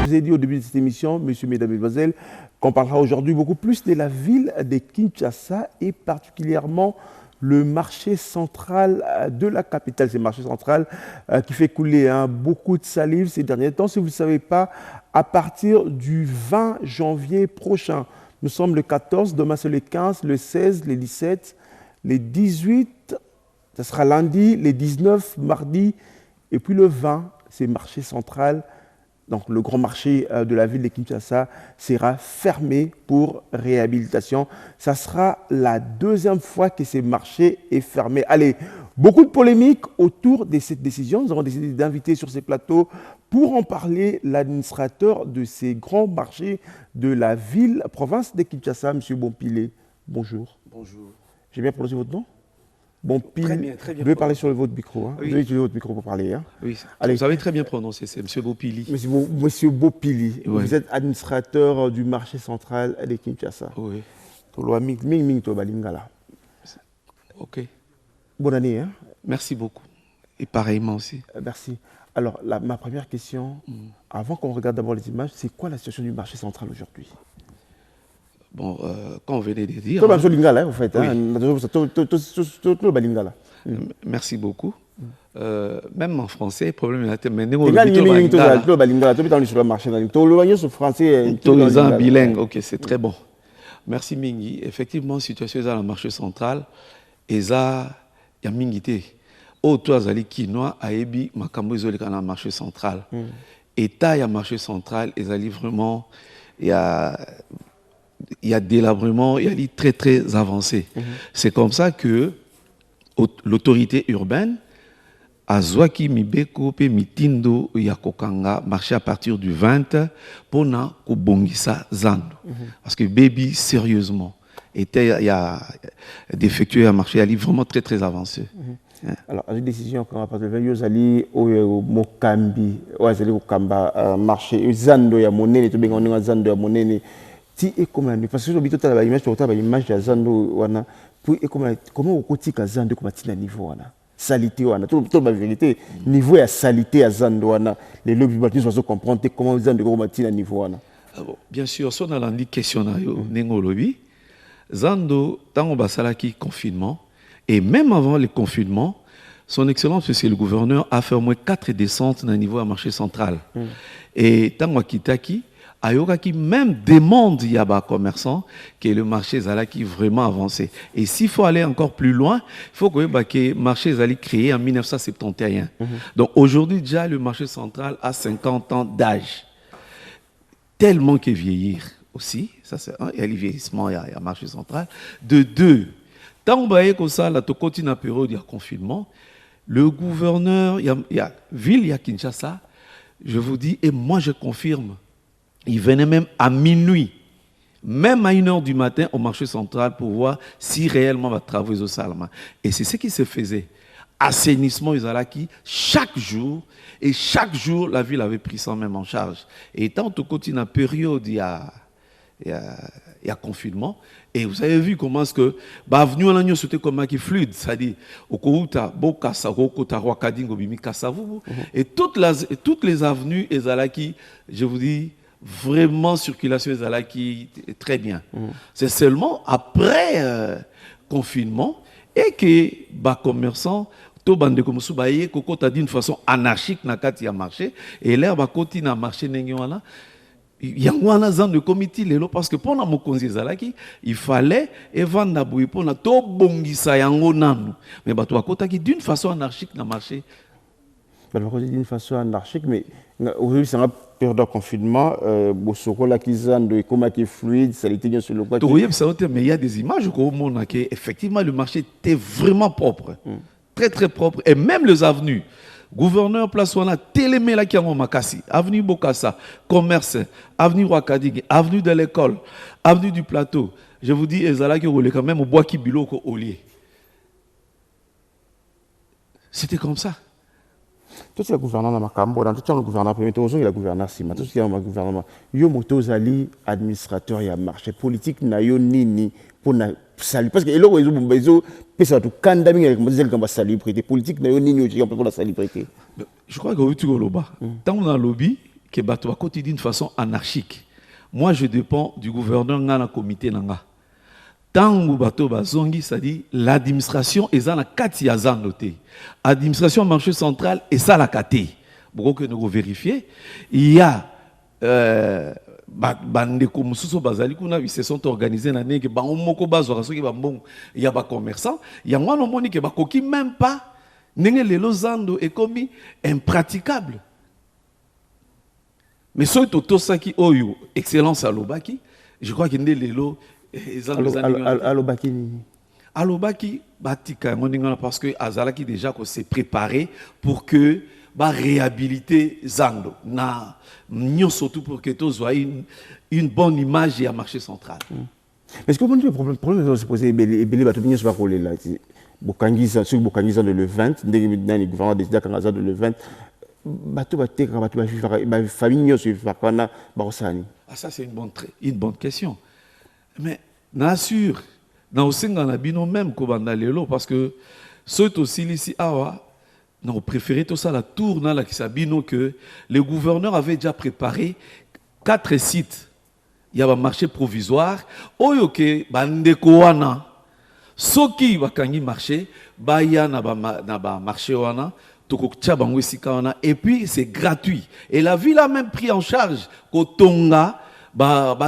vous ai dit au début de cette émission, messieurs, mesdames, mesdemoiselles, qu'on parlera aujourd'hui beaucoup plus de la ville de Kinshasa et particulièrement le marché central de la capitale. C'est le marché central qui fait couler beaucoup de salive ces derniers temps. Si vous ne le savez pas, à partir du 20 janvier prochain, nous sommes le 14, demain c'est le 15, le 16, le 17, le 18, ça sera lundi, le 19, mardi, et puis le 20, c'est marché central. Donc le grand marché de la ville de Kinshasa sera fermé pour réhabilitation. Ça sera la deuxième fois que ce marché est fermé. Allez, beaucoup de polémiques autour de cette décision. Nous avons décidé d'inviter sur ces plateaux pour en parler l'administrateur de ces grands marchés de la ville, province de Kinshasa, M. Bompile. Bonjour. Bonjour. J'ai bien prononcé votre nom? Bompile. Très bien, très bien. Vous devez parler sur votre micro. Hein. Oui. Vous devez utiliser votre micro pour parler. Hein. Oui, allez. Vous avez très bien prononcé, c'est M. Bopili. Monsieur Bopili, Oui. vous êtes administrateur du marché central de Kinshasa. Oui. Ok. Bonne année. Hein. Merci beaucoup. Et pareillement aussi. Merci. Alors, ma première question, avant qu'on regarde d'abord les images, c'est quoi la situation du marché central aujourd'hui? Bon, quand on venait de dire... Tout le lingala, en fait. Merci beaucoup. Même en français, le problème est là. Mais nous bilingue. Ok, c'est très bon. Merci Mingi. Effectivement, situation dans le marché central, et ça, il y a Mingité. Auto azali kinois aebi makambo izoli dans le marché central. État il y a marché central, ils allaient vraiment il y a délabrement, il y a des très très avancé. C'est comme ça que l'autorité urbaine a Zwaki Mibeko pe Mitindo Yakokanga marché à partir du 20 pour na Kubongisa Zando. Parce que baby sérieusement était il y a d'effectuer un marché ali vraiment très très avancé. Alors, à une décision qu'on va passer le 20 ali au Mokambi, azali au Kamba marché Zando ya monene to benga on Zando ya monene ti e comment parce que j'habite à la image tu as image ya Zando wana pour e comment au kotika Zando comme tina niveau wana salité wana tout la vérité niveau ya salité à Zando wana les lobbies bâtis sont comprendre comment Zando comme tina niveau wana. Bien sûr, si on a l'andi question na yo nengo lobby Zando tango basalaki confinement et même avant le confinement, son Excellence, monsieur le gouverneur, a fait au moins 4 descentes dans le niveau à marché central. Et tango kitaki ayoka qui même demande yaba commerçant que le marché zalaki vraiment avancé. Et s'il faut aller encore plus loin, il faut que le marché zali créé en 1971. Donc aujourd'hui déjà le marché central a 50 ans d'âge. Tellement que vieillir aussi, ça c'est un, il y a le vieillissement, il y a le marché central. De deux, tant qu'on va comme ça, là, tu continues la période de confinement, le gouverneur, il y a ville, il y a Kinshasa, je vous dis, et moi je confirme, il venait même à minuit, même à 1h du matin au marché central pour voir si réellement va travailler au Salama. Et c'est ce qui se faisait. Assainissement Izalaki, chaque jour, et chaque jour, la ville avait pris ça même en charge. Et tant qu'on continue la période, il y a confinement. Et vous avez vu comment est-ce que l'avenue en agneau c'était comme qui fluide, c'est-à-dire au Kouta, Bokassa, Rokota, Rwakadingo, Bimi, Kassavu. Et toutes les avenues Izalaki, je vous dis, vraiment circulation Izalaki très bien. C'est seulement après confinement et que les commerçants bande comme ça koko t'a dit d'une façon anarchique na kati ya marché et là ba continue à marcher nengwana yangwana zan de comité lelo parce que pour na mokonzi zalaki il fallait vendre na boui pour na to bongisa yango nanu mais ba to kota qui d'une façon anarchique na marché d'une façon anarchique mais aujourd'hui c'est une période de confinement bosoko la kizan de comment qui fluide ça était bien sur le quoi mais il y a des images où on a que effectivement le marché était vraiment propre. Très très propre, et même les avenues. Gouverneur Place Wana, Télémé la Kiango Makassi, avenue Bokassa, Commerce, avenue Rwakadig, avenue de l'école, avenue du Plateau. Je vous dis, Ezala qui roulait quand même au bois qui biloko au lieu. C'était comme ça. Tout ce gouvernement dans Makambo, dans tout le gouvernement, premier tour, il y a le gouvernement Sima, tout ce qui est le gouvernement. Yo motozali administrateur ya marché politique na yo nini pour na salut parce que là où ils ont pesa tout kandami avec moi disent qu'on va salubrité politique na yo nini pour la salubrité. Je crois que tu go loba. Tant on a lobby, que bato bakoti d'une façon anarchique. Moi, je dépends du gouverneur dans le comité nanga. Tango bato bazongi, c'est-à-dire l'administration est dans la kati ya zanoté. Administration marché central est ça la kati. Pour que nous vérifier, il y a bandeko mususu bazali kuna ils se sont organisés na neke ba moko bazwa soki ba mbongo il y a ba commerçants il y a ngwana moni ke bakoki même pas ndenge lelo zando est commis impraticable. Mais ce Totosaki Oyo, excellence à Lobaki, je crois qu'il est lelo. Alobaki, Batika, parce que Azalaki déjà s'est préparé pour que bah réhabiliter Zando. Surtout pour que tout soit une bonne image et un marché central. Est-ce que le problème se poser les bateaux de là Bokangiza, sur Bokangiza de le 20, le gouvernement décide qu'en de le 20. Ah, ça c'est une bonne question. Mais nassure, dans le Sénat, on a même parce que ceux aussi ici, on préféré tout ça la tour dans la Kisabino que le gouverneur avait déjà préparé 4 sites. Il y a un marché provisoire. Oyoke bandekoana. Soki wakangi marché, baya na ba marché wana. Et puis c'est gratuit. Et la ville a même pris en charge Kotonga,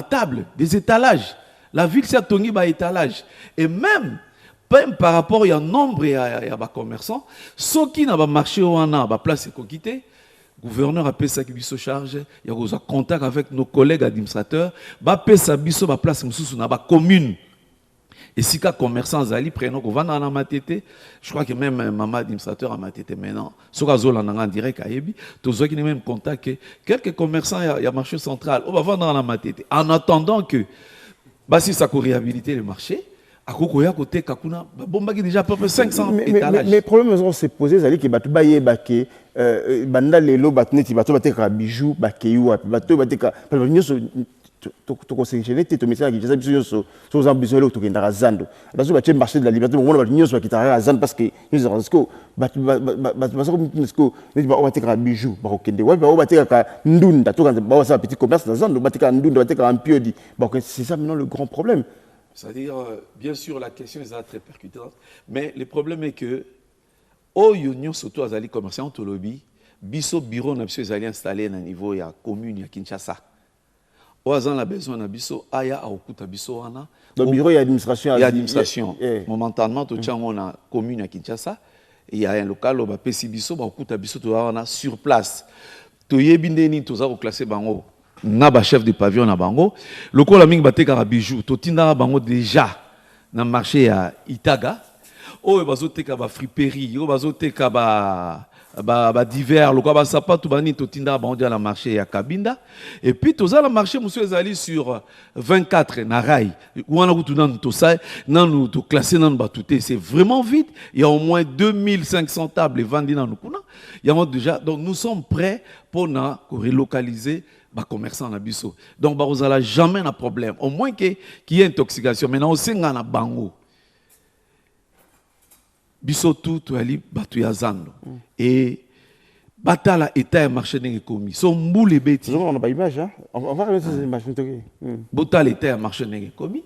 table, des étalages. La ville s'est tongé étalage. Et même par rapport à un nombre de commerçants, ceux qui n'ont pas marché ou n'ont place et quitté, le gouverneur a payé sa charge, il y a contact avec nos collègues administrateurs, il a payé sa place dans la commune. Et si les commerçants Zali prennent qu'on va dans la matete, je crois que même maman administrateur a matete maintenant. Ce que Zola en direct à Ebi, tous ceux qui n'ont même contact que quelques commerçants il y a marché central, on va vendre dans la matete. En attendant que si ça peut réhabiliter le marché, à côté Kakuna, bomba qui déjà à peu près 500 étalages. Mais le problème on s'est posé Zali que batu baye bake banda lelo batneti batu bateka bijou bakeyua batu bateka to conseiller te message qui j'ai besoin sur ambition to kenda zando là sur le marché de la liberté on va nyonso kitara zando parce que nous avons ce que ne ba bateka bijou ba kende wa ba bateka ndunda to ba ça petit commerce dans zando bateka ndunda bateka en piodi c'est ça maintenant le grand problème. C'est-à-dire bien sûr la question est très percutante mais le problème est que au union surtout azali commerçant to lobby biso bureau na biso azali installé na niveau ya commune ya Kinshasa. Oazan la besoin na biso aya akuta biso wana. Le bureau et administration. Et administration. Momentanément to tchango na commune à Kinshasa, il y a un local au pesi biso ba akuta biso to wana sur place. To yebindeni to za ko classer bango. Na ba chef de pavillon na bango. Lokola mingi bateka bijou to tinda bango déjà na marché à Itaga. O bazoteka ba friperie, o bazoteka divers, le quoi sapato bani to tinda ba on dit à la marché à Kabinda et puis to za la marché monsieur ezali sur 24 na rail ou on a tout dans tout ça nan to classé nan batouté c'est vraiment vite il y a au moins 2500 tables vendues dans nous il y a déjà donc nous sommes prêts pour na relocaliser ba commerçants na biso donc ba ozala jamais na problème au moins qu'il y ait intoxication maintenant au senga na bango biso tout ali batu ya zando et batala état marché n'engé commis son mboule beti on n'a pas image hein on va remettre ces images batala état marché n'engé commis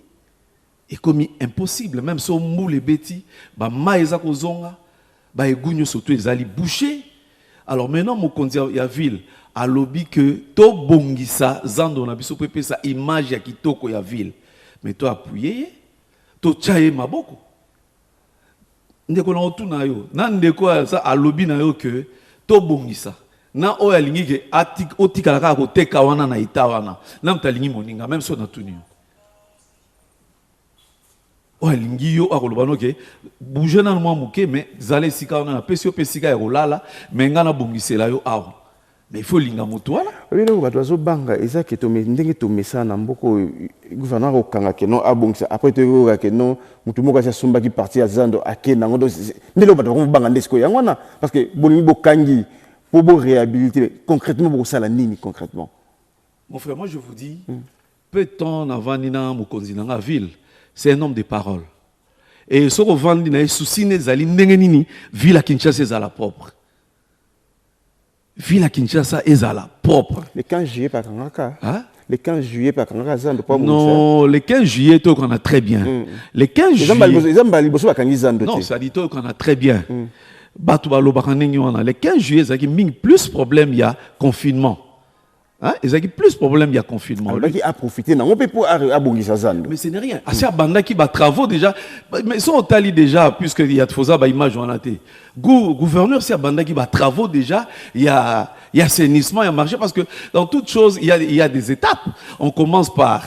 et commis impossible même son mboule beti ba maïza kozonga ba egunyo surtout ezali bouché alors maintenant mon konzi ya ville a lobby que to bongisa zando na biso pepe sa image ya kitoko ya ville mais to appuyer to chaye maboko ndeko na otuna yo na ndeko sa alobi na yo que to bongisa na oya lingi ke otikala ka ko teka wana na itawana na mtalingi moninga même so na tuni oya lingi yo akoloba no ke bouger na mwa muke mais zale sika wana na pesio pesika ya kolala mais ngana bongisela yo awa mais il faut linga moto wana oui donc bato zo banga eza ke to ndenge to mesana mboko gouverneur ko kanga ke no abongisa après to ko ke no mutu moko sa sumba ki parti ya zando akena ngondo ndelo bato ko banga ndesiko yango na parce que bolimi bokangi pour bo réhabiliter concrètement pour ça la nini concrètement mon frère moi je vous dis peut-on avant nina mokonzi na ville c'est un homme de parole et ce ko vandi na souci ne zali ndenge nini ville à Kinshasa za la propre ville à Kinshasa ezala propre. Le 15 juillet par Kangaka. Hein? Le 15 juillet par Kangaka, ça ne pas non, le 15 juillet, on a très bien. Le 15 juillet. Non, ça dit qu'on a très bien. Le 15 juillet, ça dit plus problème, il y a confinement. Hein? Ils ont plus problème, il y a confinement. Qui a profité, non, on peut pas mais ce n'est rien. C'est Banda qui va travaux déjà. Mais sont tali déjà, puisqu'il y a de fausses images en athée. Gouverneur, c'est Banda qui va travaux déjà. Il y a assainissement, il y a marché. Parce que dans toute chose, il y a des étapes. On commence par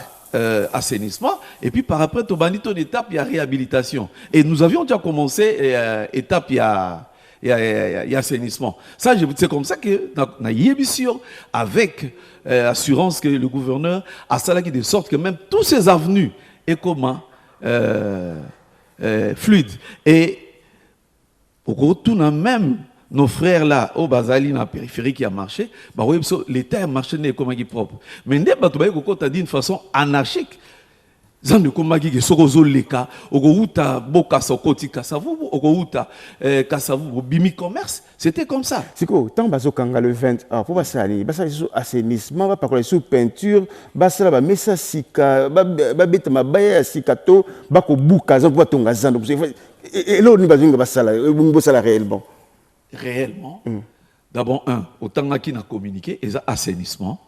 assainissement. Et puis par après, une étape, il y a réhabilitation. Et nous avions déjà commencé étape, il y a assainissement. Ça, c'est comme ça que dans l'émission, avec assurance que le gouverneur a ça de sorte que même tous ces avenues est comment fluide. Et au retour, même nos frères là, au Bazali, dans la périphérie qui a marché, bah, oui, l'État a marché comme il est propre. Mais quand tu dit d'une façon anarchique, zande komaki ke sokozo leka okouta boka sokoti kasavu okouta kasavu bimi commerce, c'était comme ça. Siko tant bazo kanga le 20 pour basali sous assainissement ba pakola sous peinture basala ba mesa sika ba beta mabaya sikato ba ko buka za pour tonga zande et là on bazinga basala bosala réellement d'abord autant qui n'a communiqué et ça assainissement.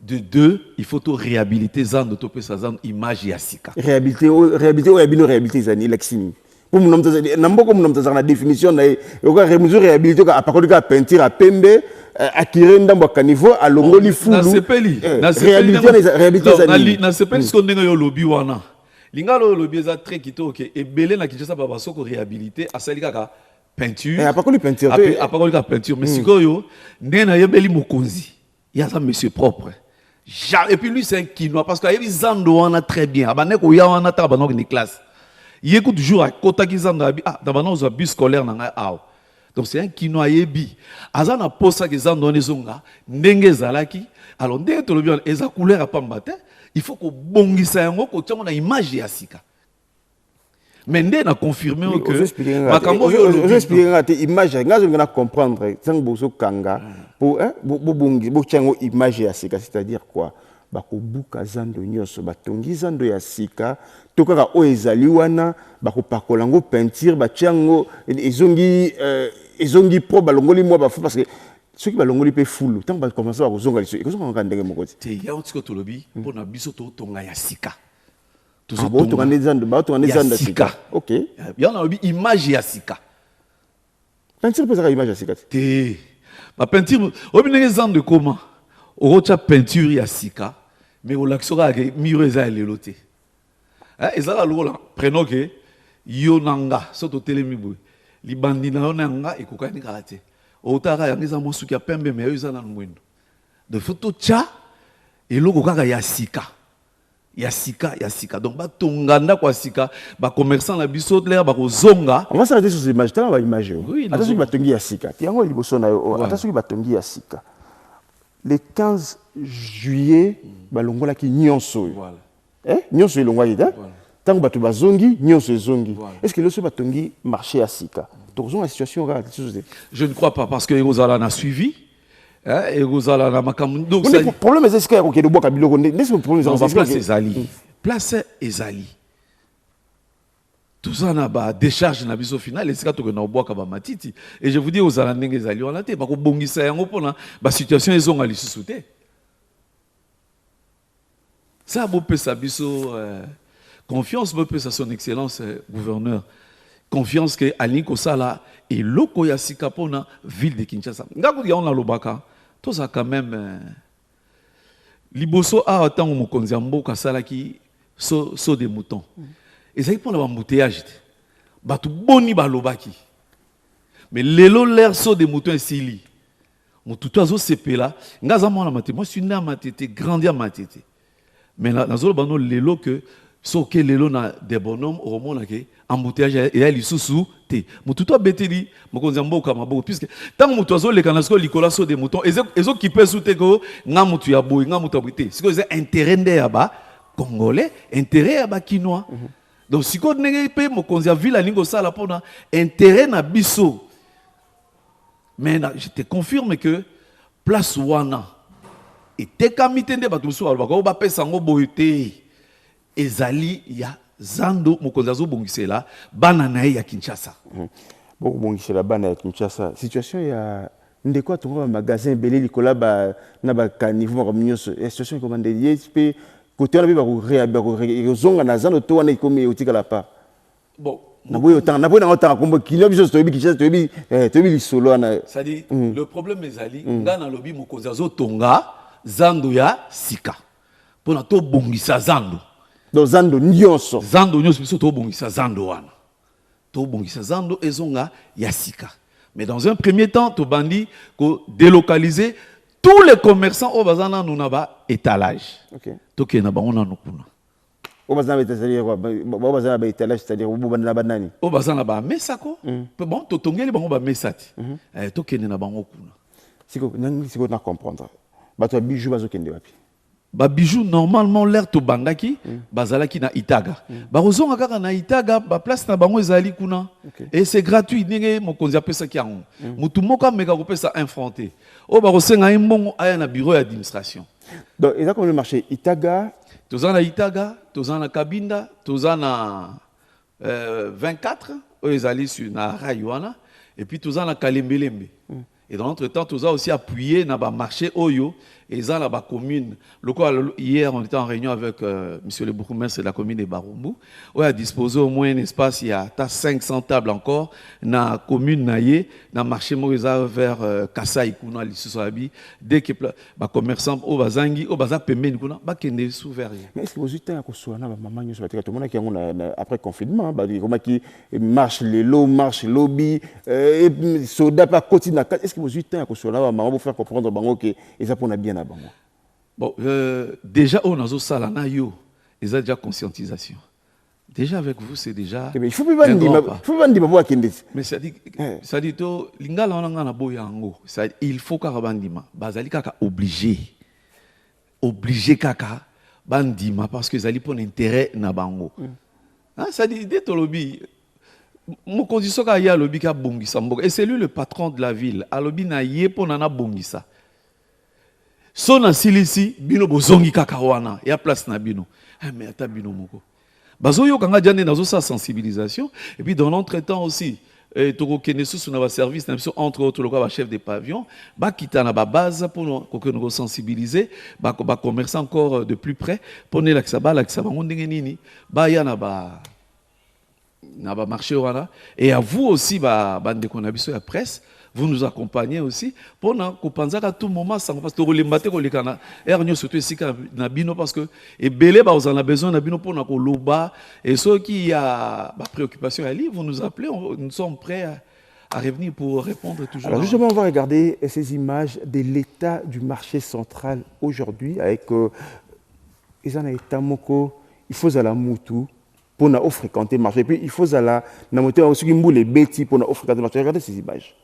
De deux, il faut tout réhabiliter zan topé sa zan image yasika. Réhabiliter zani lexini. Pour mon nom n'ambo mon nom la définition na yoka réhabiliter à partir de peinture à pembe akire ndambo kanivo à longoli fulu. Na sepeli. Réhabiliter zani. Na sepeli ce qu'on dit yo lobby wana. Linga lo lobby za très kitoke et belé na Kinshasa baba soko réhabiliter asalika ka peinture. À partir de peinture. À partir de peinture mais sikoyo ndena yebeli mokonzi. Il y a ça monsieur propre. Et puis lui c'est un quinois parce qu'il y a des zando on a très bien abaneko ya on a ta banok ni classe il écoute toujours à kota ki zando dans banok bus scolaire na donc c'est un quinois yebi azana posa ki zando on ezonga ndenge zalaki alors ndenge to lobi eza couleur a pambata il faut ko bongisa yango ko tiongo na image ya sika mais ndé n'a confirmé que makambo yo expliquer image ngazo ngana comprendre sang boso kanga pour bongi bo tiango image ya sika c'est-à-dire quoi bako buka zando nyoso batongi zando ya sika tokaka o ezali wana bako pakolango peinture ba tiango ezongi pro balongoli mo ba parce que ceux qui balongoli pe fulu tant ba commencer à kozonga liso et kozonga ngandenge mokoti te ya otiko to lobi pour na biso to tonga ya sika. Sika. Ok. Il y a une image ya sika. Peinture peut être image ya sika. Ma peinture, au milieu des de comment? Au recha peinture ya sika, mais au laxora que miro eza leloté. Eza la lola prenons que yonanga soto telemibu. Li bandina yonanga e kokani karate. Au tara ya ngeza mosuki ya pembe mais eza na mwendo. De photo cha et logo kaka ya sika. Yasika. Donc, tonganda kwa sika, commerçant la biso de l'air, zonga. On va s'arrêter sur ces images. Tu as une image. Oui, attention, il y a Sika. Attention, il y a Sika. Le 15 juillet, balongola ki nyonso. Voilà. Nyonso ilongwa yida. Tant que tu zongi, nyonso zongi. Est-ce que le batongi marché à Sika? Donc, la situation je ne crois pas parce que Rosala n'a suivi. Et vous allez donc le problème est que OK de bois kabilo n'est-ce problème on va placer Ezali. Place Ezali. Tout ça na ba décharge na biso final et c'est quand on bois ka ba matiti et je vous dis aux alandenge Ezali on a té ba ko bongisa yango pona ba situation ezonga lisusuté. Ça bo pesa biso confiance bo pesa son excellence gouverneur. Confiance que Aline Kosala et loko ya sikapona ville de Kinshasa. Ngako ya on a lobaka. Tout ça quand même liboso a autant mokonzi mboka sala ki so des moutons. Et ça pour l'embouteillage. Batu boni balobaki. Mais lelo l'air so des moutons sili. Mon tout azo sepela ngaza mona matete. Moi je suis né à matete, grandi à matete. Mais na zolo bano lelo que so ke lelo na des bonhommes au monde ke embouteillage et elle sous té mututo beteli mokonzi mboka maboko puisque tant mutu azo le kanasko likola so de mouton ezo qui peut souté ko nga mutu ya boy nga mutu abité c'est que intérêt ndé ya ba congolais intérêt ya ba quinois donc siko ndenge pe mokonzi ya ville lingo sala pona intérêt na biso mais je te confirme que place wana etekami te nde bato mosusu balobaka oyo bapesa yango boye te ezali ya Zando mokonzi azobongisela bana na ye ya Kinshasa. Bokobongisela bana ya Kinshasa. Situation ya ndeko atonga ba magasin belé likola ba na ba caniveau ba nyonso. Situation commande yespe côté on a ba zonga na Zando to wana ikomi otika la pa. Bon, na boyo otanga kombo kilo biso to bi Kinshasa to bi lisolo na. Ça dit le problème ezali ngana lobi mokonzi azotonga Zando ya sika. Pona to bongisa Zando. Donc Zando nyonso. Zando nyonso biso to bongisa Zando wana. To bongisa Zando ezonga ya sika. Mais dans un premier temps, to bandi ko délocaliser tous les commerçants au bazana nous naba étalage. OK. To ke na bango na nokuna. Au bazana c'est-à-dire quoi? Au bazana ba étalage c'est-à-dire au bazana ba nani? Au bazana ba mesako. Bon to tongeli bango ba mesati. To ke na bango kuna. Siko na comprendre. Ba to bijou bazo kende wapi? Ba bijou normalement l'air to bangaki bazalaki na Itaga. Ba rozonga kaka na Itaga ba place na bango ezali kuna. Et c'est gratuit ndenge mokonzi apesa ki yango. Mutu moko ameka kopesa infronté. O ba rosenga imbongo aya na bureau d'administration. Donc ils ont comme le marché Itaga, tozana Itaga, tozana Kabinda, tozana 24 o ezali sur na Rayuana et puis tozana Kalembelembe. Et dans l'entretemps, tout ça aussi appuyé dans le marché Oyo et dans la commune. Hier, on était en réunion avec monsieur le bourgmestre de la commune de Barumbu. On a disposé au moins un espace, il y a 500 tables encore dans la commune Naye, dans le marché Moïsa vers Kassai, Kuna, Lissosabi. Dès que les commerçants au Bazangi, au Bazar Pemben, Kuna, Bakende souverain. mais est-ce que vous êtes à Kosoana, maman, tout le monde qui après confinement, comment qui marche les lots, marche lobby, et soda pas quotidien. Est-ce que vous êtes à Kosoana, maman, pour faire comprendre que ça pour bien à Bango? Bon, déjà, on a ça yo, ils ont déjà conscientisation. Déjà avec vous, c'est déjà. Il faut pas dire, mais ça dit, lingala on a boyango. Il faut qu'arabandima, bazali kaka obligé kaka bandima parce que zali pour intérêt na bango. Ça dit dès tolobi. Mon condition ka ya lobi ka bongisa mboka et c'est lui le patron de la ville. Alobi na ye pour nana bongisa. Sona silisi bino bozongi kaka wana ya place na bino. Mais ata bino moko. Bazoyo kanga jane nazo sa sensibilisation et puis dans l'entretemps aussi toko kenesu sur na service entre autres le chef de pavillon ba kita na ba base pour nous sensibiliser ba commercer encore de plus près pour ne la ksaba ndenge nini ba ya na ba marché wana et à vous aussi bande qu'on a besoin de la presse vous nous accompagnez aussi pour na kopanza à tout moment sans parce que rolemate ko lekana ernyo surtout ici na bino parce que et belé ba vous en a besoin na bino pour na ko loba et ceux qui a préoccupation à lire vous nous appelez nous sommes prêts à revenir pour répondre toujours. Alors justement on va regarder ces images de l'état du marché central aujourd'hui avec ils en a état moko il faut à la mutu pour na fréquenter le marché et puis il faut à la na moteur aussi qui mboule les bêtis pour na fréquenter le marché. Regardez ces images.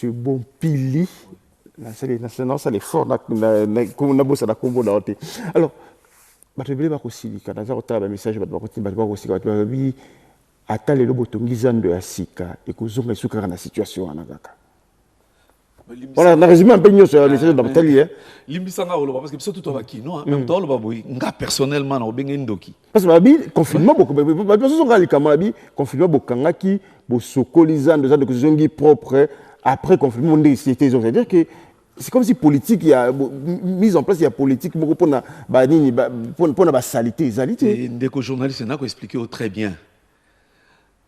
M. Bompili. Ça les fort, comme on a bossé à la combo là. Alors, je vais vous dire que un message, je vais vous dire ata lelo botongizando ya sika ekozonga esuka na situation wana kaka. Voilà, na résumé un peu nyonso ya message de batali limbisanga oloba parce que biso tout va kino même temps oloba boy nga personnellement na obenge ndoki. Parce que babi confinement beaucoup ba biso nga likama babi confinement bokangaki bo sokolizando za de kozongi propre après confinement ndé c'était c'est-à-dire que c'est comme si politique il y a mise en place il y a politique beaucoup pour na ba nini pour na ba salité et ndeko journaliste n'a ko expliquer très bien.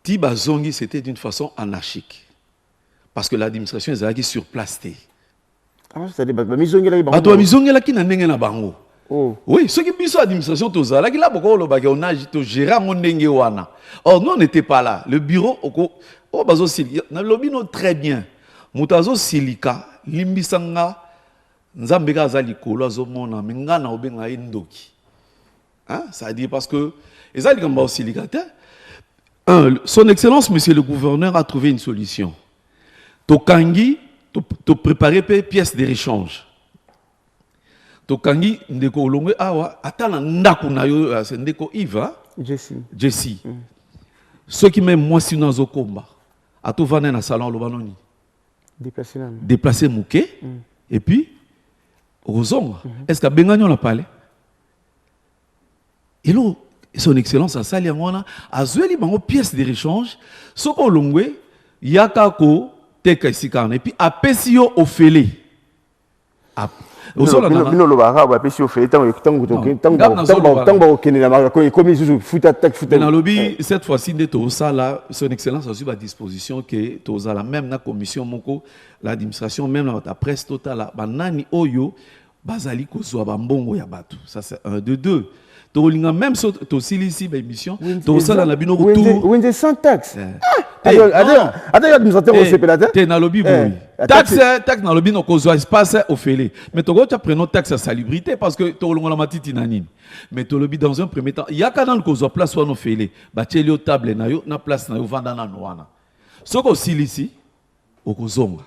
Tiba Zongi, c'était d'une façon anarchique. Parce que l'administration est allée sur place. Ah, c'est-à-dire que Mizongi là, qui n'a pas bango. Oui, ceux qui sont l'administration, tout ça, là, on a géré mon wana. Or, nous, on n'était pas là. Le bureau, oh, bazo silika, na lobino très bien. Mutazo silika, limbisanga, nzambeka azali kolo azomona, menga na obenga indoki. Hein, ça veut dire parce que, ezali kamba silika, son Excellence, Monsieur le Gouverneur, a trouvé une solution. Tokangi, tu préparer des pièces de rechange. Tokangi, ndeko olongwe awa, atala ndako na yo, c'est ndeko Iva. Jessie. Ceux qui même moi si nous au combat, à tout vaner dans salon lobanoni. Déplacer mouké. Et puis, Rosong, est-ce que Benganyo l'a parlé? Et là, son Excellence a sali ngwana azweli bango pièce de rechange soko longwe yakako teka sikana et puis apesi yo ofele bino lo bara ba apesi ofele tango okene na marako comme ils futa tak futa na lobby cette fois-ci ndeto sala son Excellence a eu à disposition que tozala même na commission moko l'administration même la presse totale banani oyo bazali kozwa bambongo ya bato ça c'est un de deux. Même si tu as ici l'émission, tu as la bino retour. Oui, c'est sans taxe. Attends, administrateur au CPLAT. Tu es dans le lobby. Taxe dans le lobby, tu as espace au félé. Mais tu as pris notre taxe à salubrité parce que tu as la matiti nanine. Mais tu as lobby dans un premier temps. Il y a quand même une place où on félé. Tu as table, na place na vendana noana. Ce que tu ici, au Kozonga.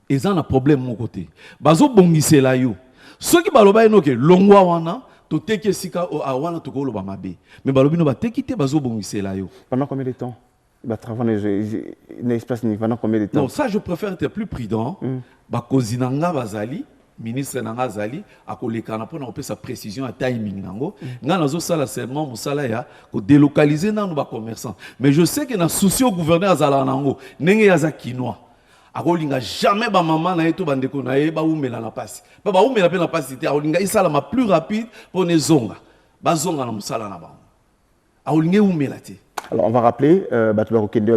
Et ça, un problème de mon côté. Bazo bongise la yo. Ce qui baloba eno ke longwa wana. Mais balobino ba tekite bazo bongisela yo. Pendant combien de temps? Pendant combien de temps? Non, ça je préfère être plus prudent. Ba kozinanga bazali, ministre nanga zali, akoleka na pona sa précision à timing nango. Nga nazo sala seulement musala ya ko délocaliser nanu ba commerçant. Mais je sais que na souci au gouverneur azala nango, nenge yaza kinois. Akolinga jamais ba maman na eto bandeko na ye ba umela na pasi ba umela pe na pasi te akolinga isala ma plus rapide pour ne zonga ba zonga na musala na ba akolinga umela te. Alors on va rappeler batu ba kokende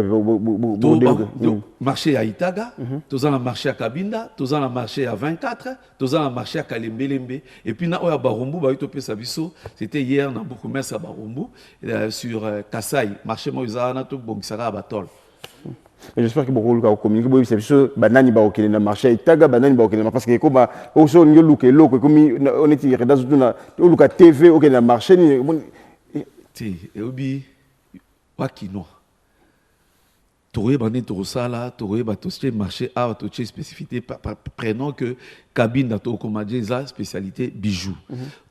marché à Itaga, toza na marché à Kabinda, toza na marché à 24, toza na marché à Kalembelembe et puis na oya Barumbu ba ito pe sabiso, c'était hier na beaucoup commerce à Barumbu sur Kasai, marché moza na to bongisaka batol. J'espère que beaucoup de communiquer c'est sûr banani ba okene na marché itaga banani ba okene parce que comme oso nyo luke loko comme on est tiré dans une luka TV okene na marché ni ti eobi wakino toye bandi to sala toye ba to marché a to spécificité prenons que cabine da to comme déjà spécialité bijoux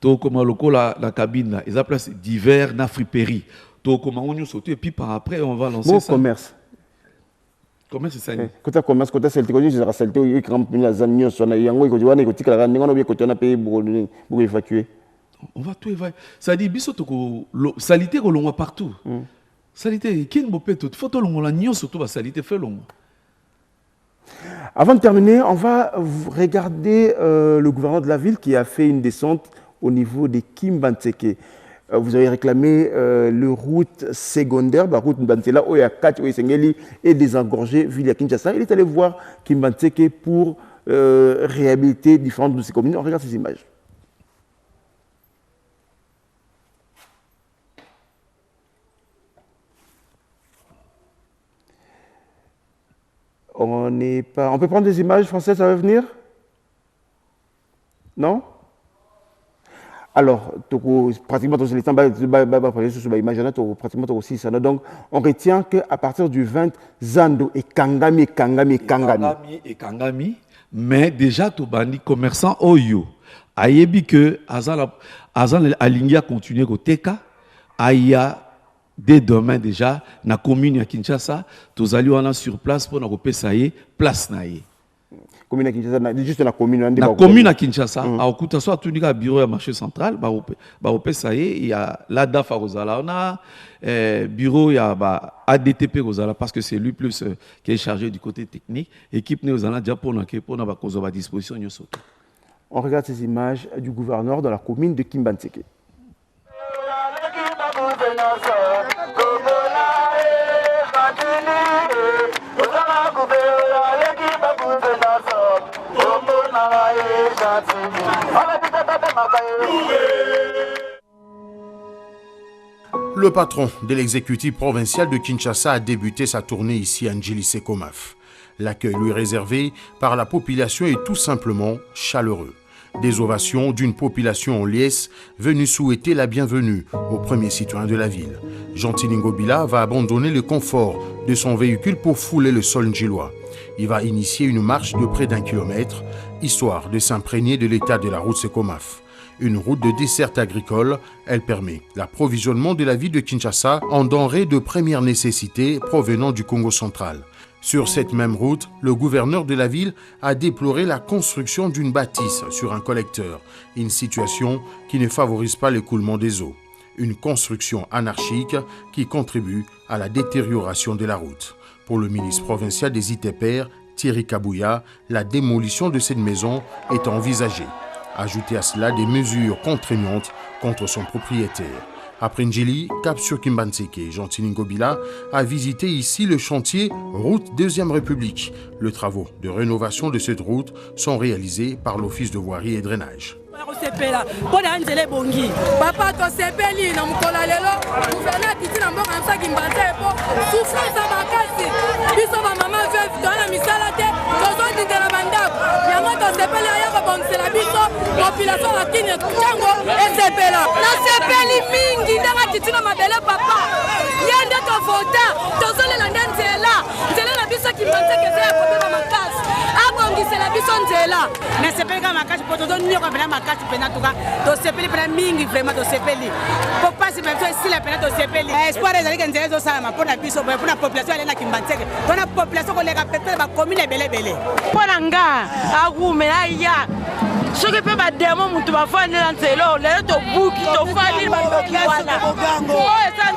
to comme lokola la cabine là ils a place divers na friperie to comme on nous sauter et puis par après on va lancer ça commerce. Comment c'est ça? Quand tu commences, quand tu as celle qui est salté, il y a des amis qui sont là, il y a des gens qui sont là, il y a des gens qui sont là pour évacuer. On va tout évacuer. Ça dit, salité que l'on a partout. Salité, qui ne peut pas tout. Faut l'on a nion surtout la salité fait l'on. Avant de terminer, on va regarder le gouverneur de la ville qui a fait une descente au niveau de Kimbantseke. Vous avez réclamé le route secondaire, la route Mbantela, Oyakach, Oyesengeli et désengorger ville à Kinshasa. Il est allé voir Kimbantseke pour réhabiliter différentes de ces communes. On regarde ces images. On peut prendre des images françaises, ça va venir? Non? Alors, pratiquement, aussi ça. Donc, on retient qu'à partir du 20, Zando et Kangami. Mais déjà, Tobani, commerçant Oyo, ayebi que Azan aligné à continuer au TK, Aya, dès demain déjà, na commune à Kinshasa, tous allés on a sur place pour nous payer place naïe. Commune à Kinshasa, juste la commune. La commune à Kinshasa, à Okuta, soit tout le bureau à marché central, il y a l'ADAF à Rosala, on a bureau, il y a ADTP Rosala, parce que c'est lui plus qui est chargé du côté technique. Équipe Néozana, déjà pour nous à disposition. On regarde ces images du gouverneur de la commune de Kimbantseke. Le patron de l'exécutif provincial de Kinshasa a débuté sa tournée ici à Ndjili-Sekomaf. L'accueil lui réservé par la population est tout simplement chaleureux. Des ovations d'une population en liesse venue souhaiter la bienvenue aux premiers citoyens de la ville. Jean-Tini Ngobila va abandonner le confort de son véhicule pour fouler le sol ndjilois. Il va initier une marche de près d'1 kilomètre, histoire de s'imprégner de l'état de la route Sekomaf. Une route de desserte agricole, elle permet l'approvisionnement de la ville de Kinshasa en denrées de première nécessité provenant du Congo central. Sur cette même route, le gouverneur de la ville a déploré la construction d'une bâtisse sur un collecteur, une situation qui ne favorise pas l'écoulement des eaux. Une construction anarchique qui contribue à la détérioration de la route. Pour le ministre provincial des ITPR, Thierry Kabouya, la démolition de cette maison est envisagée. Ajoutez à cela des mesures contraignantes contre son propriétaire. Après Ndjili, cap sur Kimbantseke, Jean-Tini Ngobila a visité ici le chantier Route 2e République. Les travaux de rénovation de cette route sont réalisés par l'Office de voirie et drainage. Ce que peut battre mon moutou va faire dans celo, les autres bouki, to famille,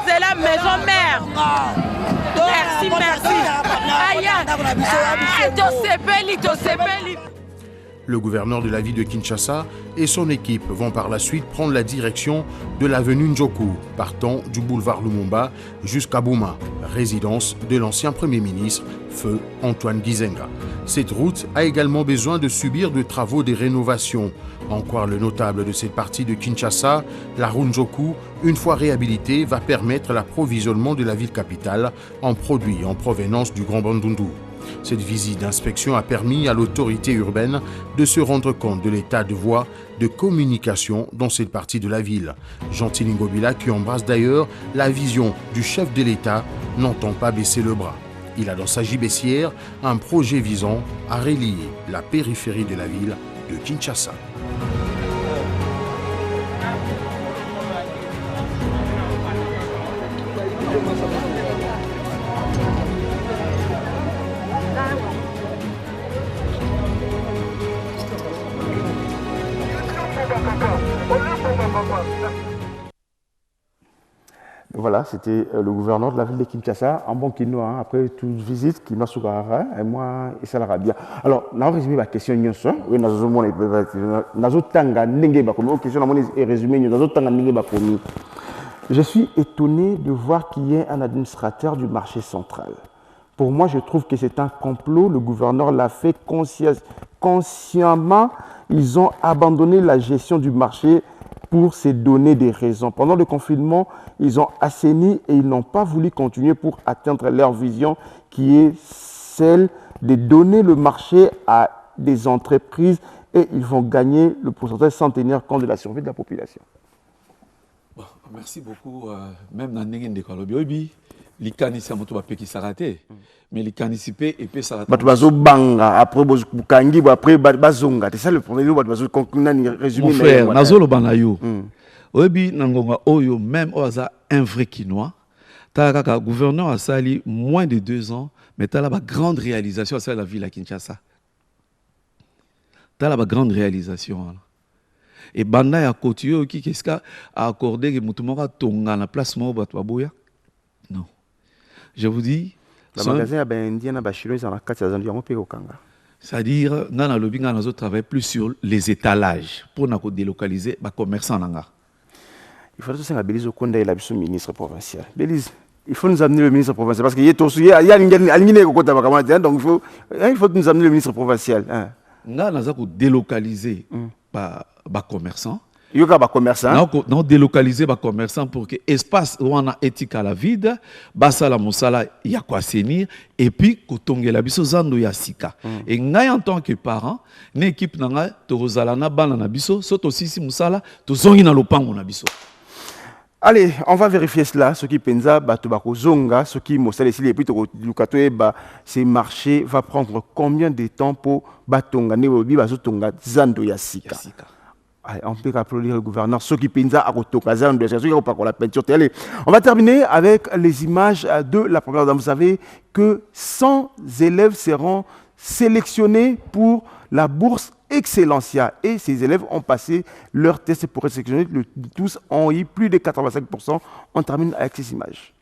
c'est la maison mère. Merci, merci. Aïe, Le gouverneur de la ville de Kinshasa et son équipe vont par la suite prendre la direction de l'avenue Njoku, partant du boulevard Lumumba jusqu'à Bouma, résidence de l'ancien Premier ministre, feu Antoine Gizenga. Cette route a également besoin de subir de travaux de rénovation. En croire le notable de cette partie de Kinshasa, la route Njoku, une fois réhabilitée, va permettre l'approvisionnement de la ville capitale en produits en provenance du Grand Bandundu. Cette visite d'inspection a permis à l'autorité urbaine de se rendre compte de l'état de voie de communication dans cette partie de la ville. Jean-Tini Ngobila, qui embrasse d'ailleurs la vision du chef de l'État, n'entend pas baisser le bras. Il a dans sa gibecière un projet visant à relier la périphérie de la ville de Kinshasa. Voilà, c'était le gouverneur de la ville de Kinshasa, en bon kino, hein, après toute visite, Kino Soukara, et moi, et ça l'Arabia. Alors, on a résumé ma question, oui, je suis étonné de voir qu'il y ait un administrateur du marché central. Pour moi, je trouve que c'est un complot, le gouverneur l'a fait consciemment, ils ont abandonné la gestion du marché pour se donner des raisons. Pendant le confinement, ils ont assaini et ils n'ont pas voulu continuer pour atteindre leur vision qui est celle de donner le marché à des entreprises et ils vont gagner le pourcentage sans tenir compte de la survie de la population. Bon, merci beaucoup. Même dans les Ndekalobi, les canisses, mais les canisses et puis ça banga après bukangi après bazonga, c'est ça le problème. Mon frère, Nazolo Banayo. Obi Nangonga Oyo, même Oaza, un vrai Quinois. Le gouverneur a sali moins de 2 ans, mais tu as la grande réalisation, c'est la ville à Kinshasa. Tu as la grande réalisation. Et Banda a continué qui qu'est-ce qu'a accordé que Moutoumora tonga la place Moubatwaboya. Non. Je vous dis. Le magasin a Indiana Bachiro, ils ont la carte de Kanga. C'est-à-dire, dans le lobby, nous travaillons plus sur les étalages pour nous délocaliser les commerçants. Il faudrait que Bélise Okonda est le ministre provincial. Bélise, il faut nous amener le ministre provincial parce qu'il y a donc il faut nous amener le ministre provincial. Nous avons délocalisé les commerçants. Il y a des commerçants. Nous délocaliser les commerçants pour que l'espace où on a éthique à la vide, basala musala y a quoi assainir et puis kotonge la biso zando ya sika. Et ngai en tant que parent, une équipe nanga tozalana bana na biso, soto sisi musala tozongi na lopango na biso. Allez, on va vérifier cela. Ce qui pensa, zonga, ce qui m'a et puis ces marchés va prendre combien de temps pour batonga neobi bazotonga zando ya sika. On peut applaudir le gouverneur. Ce qui pensa à Rotokazan, on va terminer avec les images de la première dame. Vous savez que 100 élèves seront sélectionnés pour la bourse Excellencia. Et ces élèves ont passé leur test pour être sélectionnés. Tous ont eu plus de 85%. On termine avec ces images.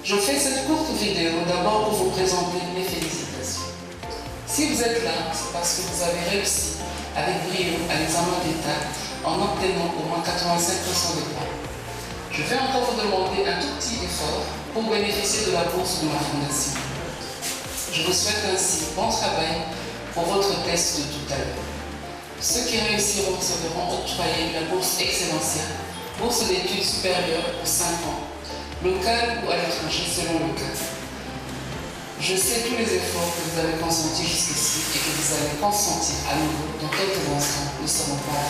Je fais cette courte vidéo d'abord pour vous présenter mes félicitations. Si vous êtes là, c'est parce que vous avez réussi avec brio à l'examen d'État en obtenant au moins 85% de points. Je vais encore vous demander un tout petit effort pour bénéficier de la bourse de ma fondation. Je vous souhaite ainsi bon travail pour votre test de tout à l'heure. Ceux qui réussiront se verront octroyer la bourse Excellencia, bourse d'études supérieures pour 5 ans. Local ou à l'étranger selon le cas. Je sais tous les efforts que vous avez consentis jusqu'ici et que vous allez consentir à nouveau dans quelques instants, nous ne serons pas là.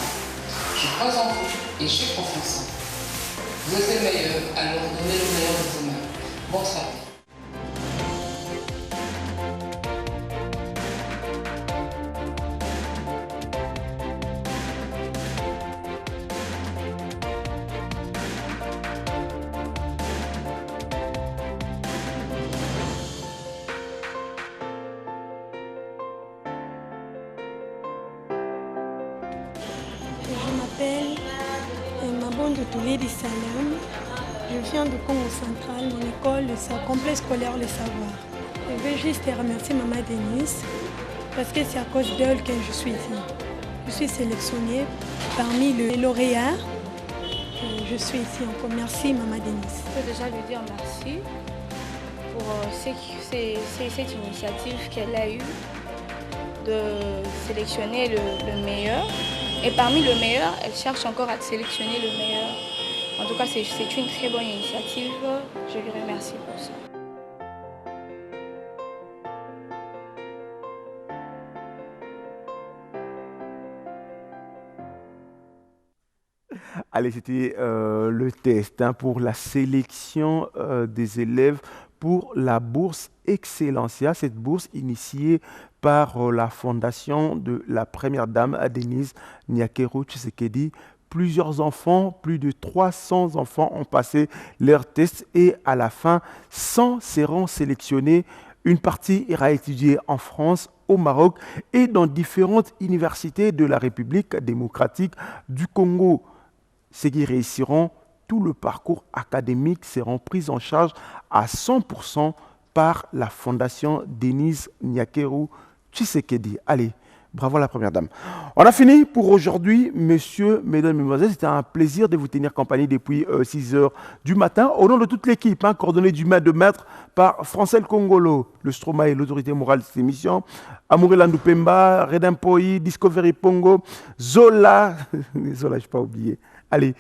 Je crois en vous et j'ai confiance en vous. Vous êtes les meilleurs, alors donnez le meilleur de vous-même. Bon travail. Je m'appelle Mabonde Touledi Salam. Je viens du Congo central, mon école, le complexe scolaire Le Savoir. Je veux juste remercier Maman Denise parce que c'est à cause d'elle que je suis ici. Je suis sélectionnée parmi les lauréats. Je suis ici encore. Merci Maman Denise. Je peux déjà lui dire merci pour cette initiative qu'elle a eue de sélectionner le meilleur. Et parmi le meilleur, elle cherche encore à sélectionner le meilleur. En tout cas, c'est une très bonne initiative. Je lui remercie pour ça. Allez, c'était le test pour la sélection des élèves pour la bourse Excellencia, cette bourse initiée par la fondation de la première dame Denise Nyakero Tshisekedi Plusieurs enfants, plus de 300 enfants ont passé leur test et à la fin, 100 seront sélectionnés. Une partie ira étudier en France, au Maroc et dans différentes universités de la République démocratique du Congo. Ceux qui réussiront tout le parcours académique seront pris en charge à 100% par la Fondation Denise Nyakeru Tshisekedi. Allez, bravo à la Première Dame. On a fini pour aujourd'hui, messieurs, mesdames, mesdemoiselles. C'était un plaisir de vous tenir compagnie depuis 6 heures du matin. Au nom de toute l'équipe, coordonnée du maître de maître par Francel Congolo, le Stromae, l'autorité morale de cette émission, Amourela Pemba, Redem Poi, Discovery Pongo, Zola, Zola, je n'ai pas oublié. Allez,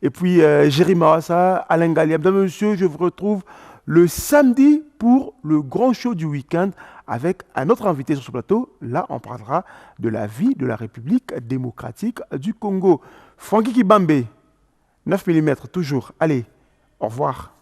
et puis Jérémy Mawassa, Alain Galliam. Mesdames et messieurs, je vous retrouve le samedi pour le grand show du week-end avec un autre invité sur ce plateau. Là, on parlera de la vie de la République démocratique du Congo. Francky Kibambe, 9 mm toujours. Allez, au revoir.